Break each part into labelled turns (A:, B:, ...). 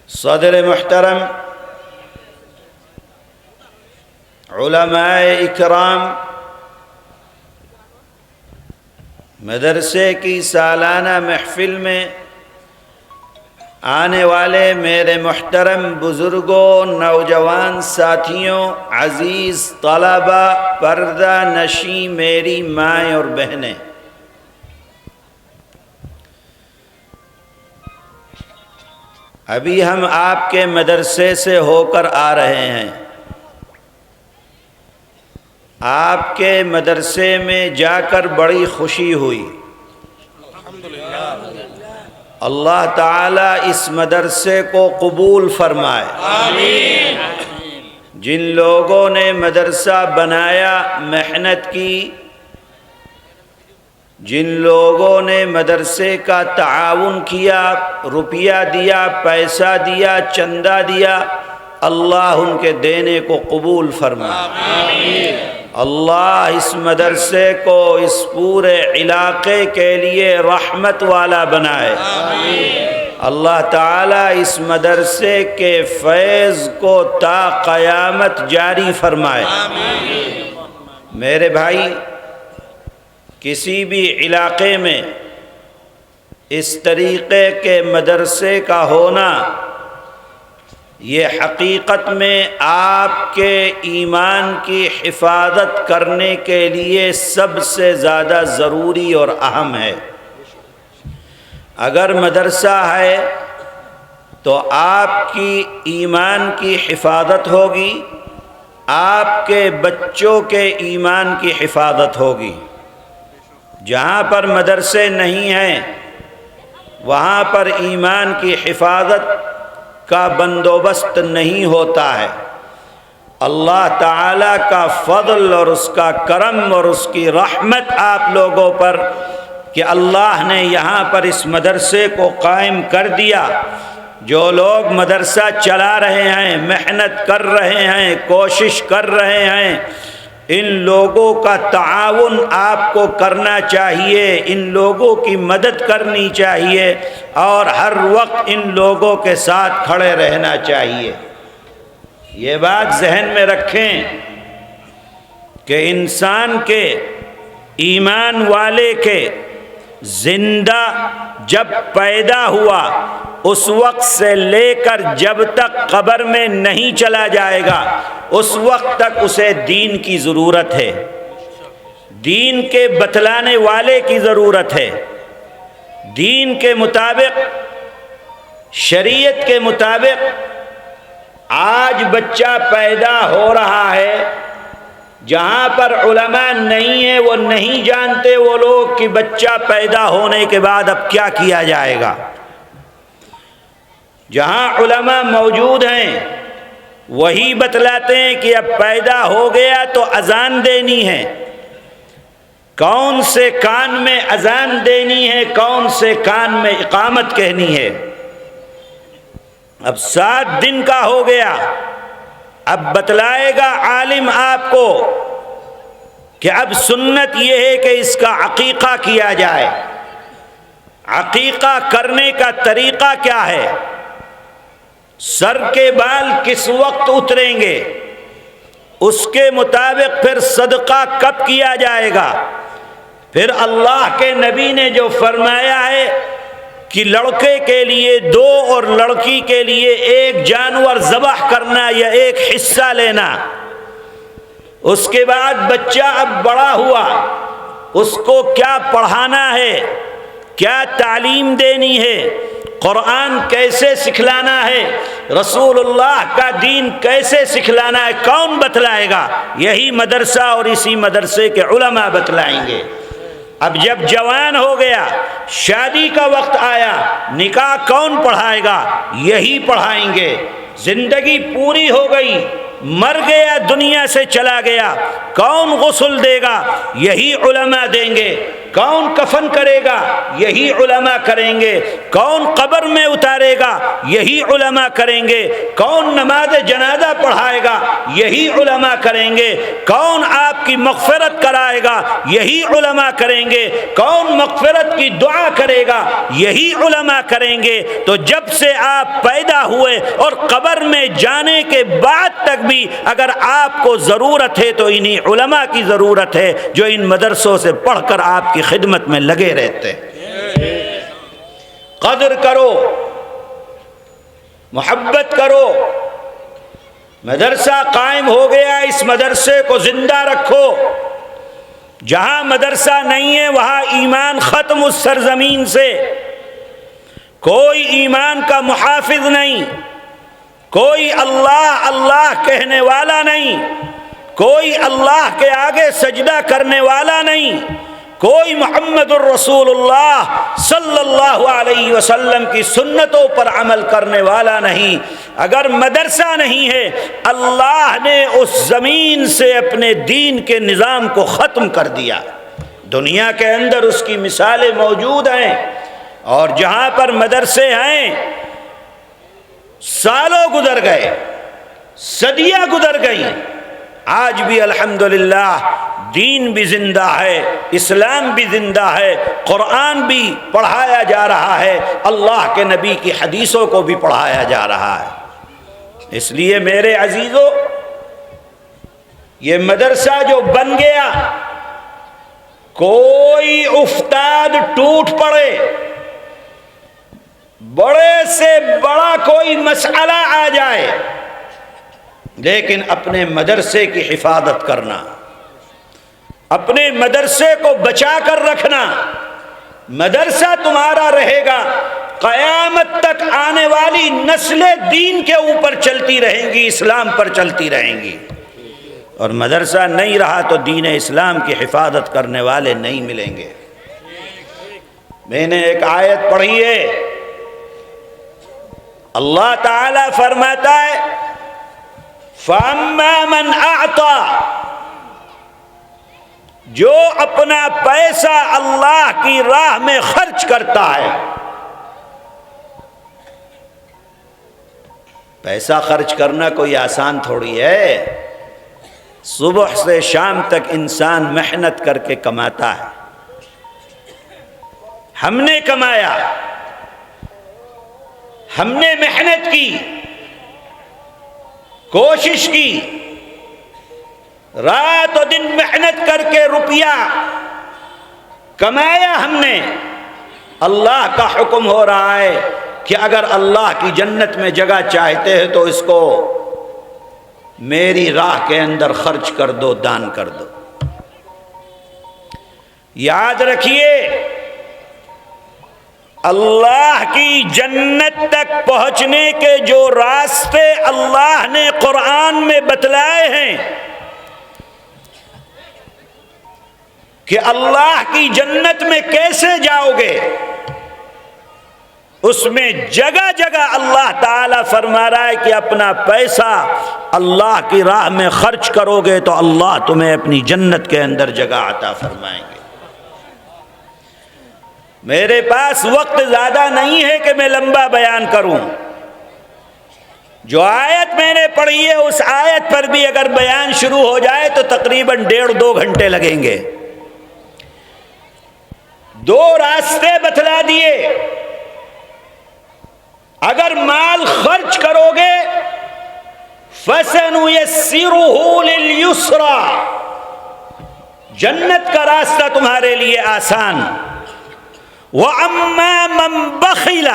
A: صدر محترم، علماء اکرام، مدرسے کی سالانہ محفل میں آنے والے میرے محترم بزرگوں، نوجوان ساتھیوں، عزیز طلباء، پردہ نشیں میری مائیں اور بہنیں، ابھی ہم آپ کے مدرسے سے ہو کر آ رہے ہیں۔ آپ کے مدرسے میں جا کر بڑی خوشی ہوئی۔ اللہ تعالی اس مدرسے کو قبول فرمائے۔ آمین۔ جن لوگوں نے مدرسہ بنایا، محنت کی، جن لوگوں نے مدرسے کا تعاون کیا، روپیہ دیا، پیسہ دیا، چندہ دیا، اللہ ان کے دینے کو قبول فرمائے۔ آمین۔ اللہ اس مدرسے کو اس پورے علاقے کے لیے رحمت والا بنائے۔ آمین۔ اللہ تعالی اس مدرسے کے فیض کو تا قیامت جاری فرمائے۔ آمین۔ میرے بھائی، کسی بھی علاقے میں اس طریقے کے مدرسے کا ہونا، یہ حقیقت میں آپ کے ایمان کی حفاظت کرنے کے لیے سب سے زیادہ ضروری اور اہم ہے۔ اگر مدرسہ ہے تو آپ کی ایمان کی حفاظت ہوگی، آپ کے بچوں کے ایمان کی حفاظت ہوگی۔ جہاں پر مدرسے نہیں ہیں وہاں پر ایمان کی حفاظت کا بندوبست نہیں ہوتا ہے۔ اللہ تعالیٰ کا فضل اور اس کا کرم اور اس کی رحمت آپ لوگوں پر کہ اللہ نے یہاں پر اس مدرسے کو قائم کر دیا۔ جو لوگ مدرسہ چلا رہے ہیں، محنت کر رہے ہیں، کوشش کر رہے ہیں، ان لوگوں کا تعاون آپ کو کرنا چاہیے، ان لوگوں کی مدد کرنی چاہیے اور ہر وقت ان لوگوں کے ساتھ کھڑے رہنا چاہیے۔ یہ بات ذہن میں رکھیں کہ انسان کے، ایمان والے کے زندہ جب پیدا ہوا اس وقت سے لے کر جب تک قبر میں نہیں چلا جائے گا اس وقت تک اسے دین کی ضرورت ہے، دین کے بتلانے والے کی ضرورت ہے۔ دین کے مطابق، شریعت کے مطابق آج بچہ پیدا ہو رہا ہے، جہاں پر علماء نہیں ہیں وہ نہیں جانتے وہ لوگ کہ بچہ پیدا ہونے کے بعد اب کیا کیا جائے گا۔ جہاں علماء موجود ہیں وہی بتلاتے ہیں کہ اب پیدا ہو گیا تو اذان دینی ہے، کون سے کان میں اذان دینی ہے، کون سے کان میں اقامت کہنی ہے۔ اب 7 دن کا ہو گیا، اب بتلائے گا عالم آپ کو کہ اب سنت یہ ہے کہ اس کا عقیقہ کیا جائے۔ عقیقہ کرنے کا طریقہ کیا ہے، سر کے بال کس وقت اتریں گے، اس کے مطابق پھر صدقہ کب کیا جائے گا۔ پھر اللہ کے نبی نے جو فرمایا ہے کہ لڑکے کے لیے 2 اور لڑکی کے لیے 1 جانور ذبح کرنا یا 1 حصہ لینا۔ اس کے بعد بچہ اب بڑا ہوا، اس کو کیا پڑھانا ہے، کیا تعلیم دینی ہے، قرآن کیسے سکھلانا ہے، رسول اللہ کا دین کیسے سکھلانا ہے، کون بتلائے گا؟ یہی مدرسہ اور اسی مدرسے کے علماء بتلائیں گے۔ اب جب جوان ہو گیا، شادی کا وقت آیا، نکاح کون پڑھائے گا؟ یہی پڑھائیں گے۔ زندگی پوری ہو گئی، مر گیا، دنیا سے چلا گیا، کون غسل دے گا؟ یہی علماء دیں گے۔ کون کفن کرے گا؟ یہی علماء کریں گے۔ کون قبر میں اتارے گا؟ یہی علماء کریں گے۔ کون نماز جنازہ پڑھائے گا؟ یہی علماء کریں گے۔ کون آپ کی مغفرت کرائے گا؟ یہی علماء کریں گے۔ کون مغفرت کی دعا کرے گا؟ یہی علماء کریں گے۔ تو جب سے آپ پیدا ہوئے اور قبر میں جانے کے بعد تک بھی اگر آپ کو ضرورت ہے تو انہی علماء کی ضرورت ہے جو ان مدرسوں سے پڑھ کر آپ کی خدمت میں لگے رہتے ہیں۔ قدر کرو، محبت کرو۔ مدرسہ قائم ہو گیا، اس مدرسے کو زندہ رکھو۔ جہاں مدرسہ نہیں ہے وہاں ایمان ختم اس سرزمین سے۔ کوئی ایمان کا محافظ نہیں، کوئی اللہ اللہ کہنے والا نہیں، کوئی اللہ کے آگے سجدہ کرنے والا نہیں، کوئی محمد الرسول اللہ صلی اللہ علیہ وسلم کی سنتوں پر عمل کرنے والا نہیں۔ اگر مدرسہ نہیں ہے، اللہ نے اس زمین سے اپنے دین کے نظام کو ختم کر دیا۔ دنیا کے اندر اس کی مثالیں موجود ہیں، اور جہاں پر مدرسے ہیں سالوں گزر گئے، صدیاں گزر گئیں، آج بھی الحمدللہ دین بھی زندہ ہے، اسلام بھی زندہ ہے، قرآن بھی پڑھایا جا رہا ہے، اللہ کے نبی کی حدیثوں کو بھی پڑھایا جا رہا ہے۔ اس لیے میرے عزیزو، یہ مدرسہ جو بن گیا، کوئی افتاد ٹوٹ پڑے، بڑے سے بڑا کوئی مسئلہ آ جائے، لیکن اپنے مدرسے کی حفاظت کرنا، اپنے مدرسے کو بچا کر رکھنا۔ مدرسہ تمہارا رہے گا، قیامت تک آنے والی نسلیں دین کے اوپر چلتی رہیں گی، اسلام پر چلتی رہیں گی۔ اور مدرسہ نہیں رہا تو دین اسلام کی حفاظت کرنے والے نہیں ملیں گے۔ میں نے ایک آیت پڑھی ہے، اللہ تعالیٰ فرماتا ہے فَأَمَّا مَنْ أَعْطَى، جو اپنا پیسہ اللہ کی راہ میں خرچ کرتا ہے۔ پیسہ خرچ کرنا کوئی آسان تھوڑی ہے، صبح سے شام تک انسان محنت کر کے کماتا ہے۔ ہم نے کمایا، ہم نے محنت کی، کوشش کی، رات و دن محنت کر کے روپیہ کمایا ہم نے۔ اللہ کا حکم ہو رہا ہے کہ اگر اللہ کی جنت میں جگہ چاہتے ہیں تو اس کو میری راہ کے اندر خرچ کر دو، دان کر دو۔ یاد رکھیے، اللہ کی جنت تک پہنچنے کے جو راستے اللہ نے قرآن میں بتلائے ہیں کہ اللہ کی جنت میں کیسے جاؤ گے، اس میں جگہ جگہ اللہ تعالیٰ فرما رہا ہے کہ اپنا پیسہ اللہ کی راہ میں خرچ کرو گے تو اللہ تمہیں اپنی جنت کے اندر جگہ عطا فرمائیں گے۔ میرے پاس وقت زیادہ نہیں ہے کہ میں لمبا بیان کروں۔ جو آیت میں نے پڑھی ہے اس آیت پر بھی اگر بیان شروع ہو جائے تو تقریباً 1.5-2 گھنٹے لگیں گے۔ 2 راستے بتلا دیے، اگر مال خرچ کرو گے فَسَنُيَسِّرُهُ لِلْيُسْرَى، جنت کا راستہ تمہارے لیے آسان۔ وَأَمَّا مَنْ بَخِلَ،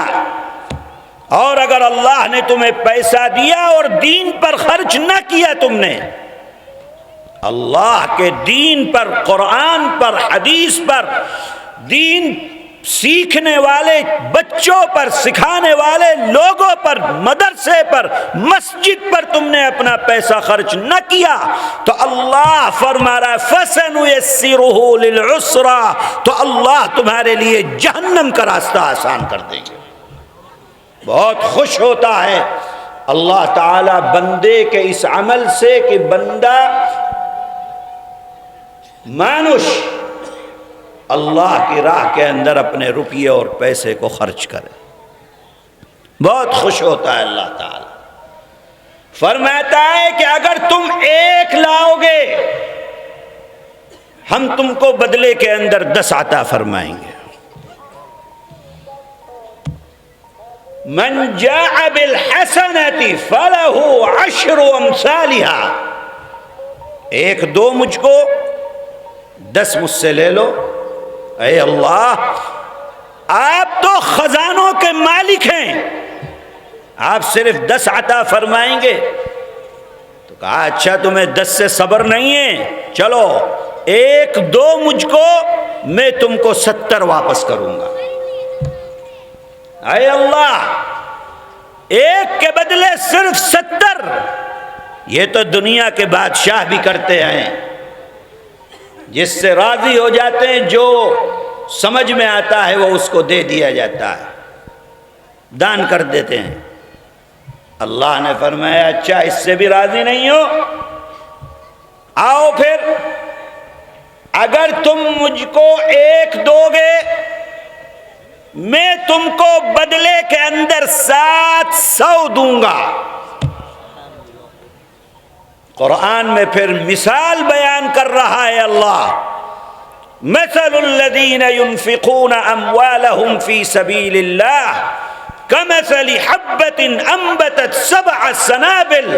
A: اور اگر اللہ نے تمہیں پیسہ دیا اور دین پر خرچ نہ کیا، تم نے اللہ کے دین پر، قرآن پر، حدیث پر، دین سیکھنے والے بچوں پر، سکھانے والے لوگوں پر، مدرسے پر، مسجد پر تم نے اپنا پیسہ خرچ نہ کیا تو اللہ فرما رہا ہے فَسَنُيَسِّرُهُ لِلْعُسْرَى، تو اللہ تمہارے لیے جہنم کا راستہ آسان کر دیں گے۔ بہت خوش ہوتا ہے اللہ تعالیٰ بندے کے اس عمل سے کہ بندہ مانش اللہ کی راہ کے اندر اپنے روپیے اور پیسے کو خرچ کرے، بہت خوش ہوتا ہے اللہ تعالی۔ فرماتا ہے کہ اگر تم ایک لاؤ گے ہم تم کو بدلے کے اندر 10 عطا فرمائیں گے۔ من جاء بالحسنۃ فلہ 10 امثالها، ایک دو مجھ کو 10 مجھ سے لے لو۔ اے اللہ، آپ تو خزانوں کے مالک ہیں، آپ صرف 10 عطا فرمائیں گے؟ تو کہا اچھا تمہیں 10 سے صبر نہیں ہے، چلو ایک دو مجھ کو، میں تم کو 70 واپس کروں گا۔ اے اللہ، ایک کے بدلے صرف 70، یہ تو دنیا کے بادشاہ بھی کرتے ہیں، جس سے راضی ہو جاتے ہیں، جو سمجھ میں آتا ہے وہ اس کو دے دیا جاتا ہے، دان کر دیتے ہیں۔ اللہ نے فرمایا اچھا اس سے بھی راضی نہیں ہو، آؤ پھر اگر تم مجھ کو ایک دو گے میں تم کو بدلے کے اندر 700 دوں گا۔ قرآن میں پھر مثال بیان کر رہا ہے اللہ، مثل الذین ينفقون اموالهم فی سبیل اللہ کمثل حبۃ انبتت 7 سنابل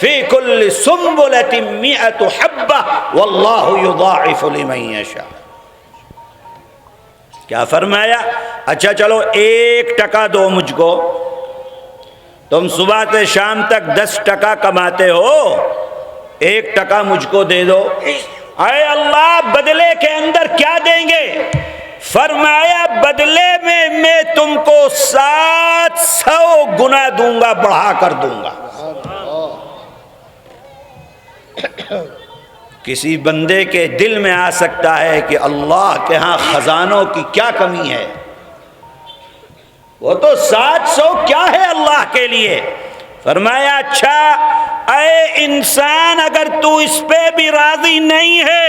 A: فی کل سنبلۃ 100 حبۃ واللہ یضاعف لمن یشاء۔ کیا فرمایا؟ اچھا چلو 1 ٹکا دو مجھ کو، تم صبح سے شام تک 10 ٹکا کماتے ہو، 1 ٹکا مجھ کو دے دو۔ اے اللہ بدلے کے اندر کیا دیں گے؟ فرمایا بدلے میں تم کو 700 گنا دوں گا، بڑھا کر دوں گا۔ کسی بندے کے دل میں آ سکتا ہے کہ اللہ کے ہاں خزانوں کی کیا کمی ہے، وہ تو 700 کیا ہے اللہ کے لیے۔ فرمایا اچھا اے انسان، اگر تو اس پہ بھی راضی نہیں ہے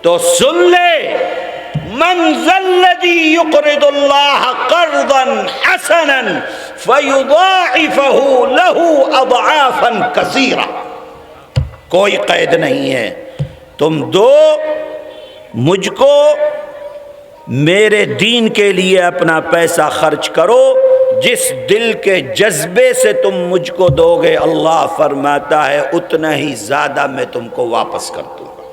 A: تو سن لے، من ذا الذی یقرض اللہ قرضا حسنا فیضاعفہ لہ اضعافا کثیرہ۔ کوئی قید نہیں ہے، تم دو مجھ کو، میرے دین کے لیے اپنا پیسہ خرچ کرو، جس دل کے جذبے سے تم مجھ کو دو گے اللہ فرماتا ہے اتنا ہی زیادہ میں تم کو واپس کر دوں گا۔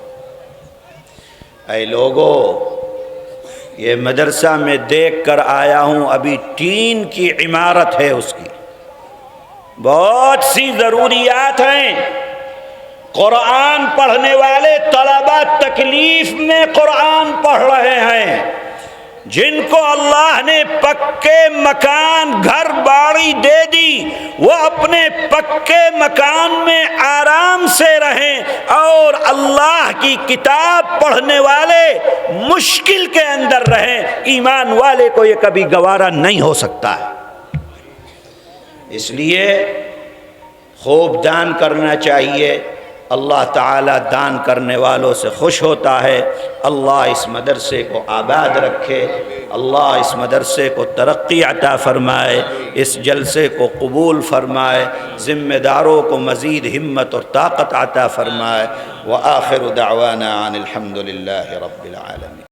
A: اے لوگو، یہ مدرسہ میں دیکھ کر آیا ہوں، ابھی ٹین کی عمارت ہے، اس کی بہت سی ضروریات ہیں۔ قرآن پڑھنے والے طلبہ تکلیف میں قرآن پڑھ رہے ہیں، جن کو اللہ نے پکے مکان گھر باڑی دے دی، وہ اپنے پکے مکان میں آرام سے رہیں، اور اللہ کی کتاب پڑھنے والے مشکل کے اندر رہیں۔ ایمان والے کو یہ کبھی گوارا نہیں ہو سکتا ہے، اس لیے خوب دان کرنا چاہیے۔ اللہ تعالیٰ دان کرنے والوں سے خوش ہوتا ہے۔ اللہ اس مدرسے کو آباد رکھے، اللہ اس مدرسے کو ترقی عطا فرمائے، اس جلسے کو قبول فرمائے، ذمہ داروں کو مزید ہمت اور طاقت عطا فرمائے۔ وآخر دعوانا عن الحمد للہ رب العالمین۔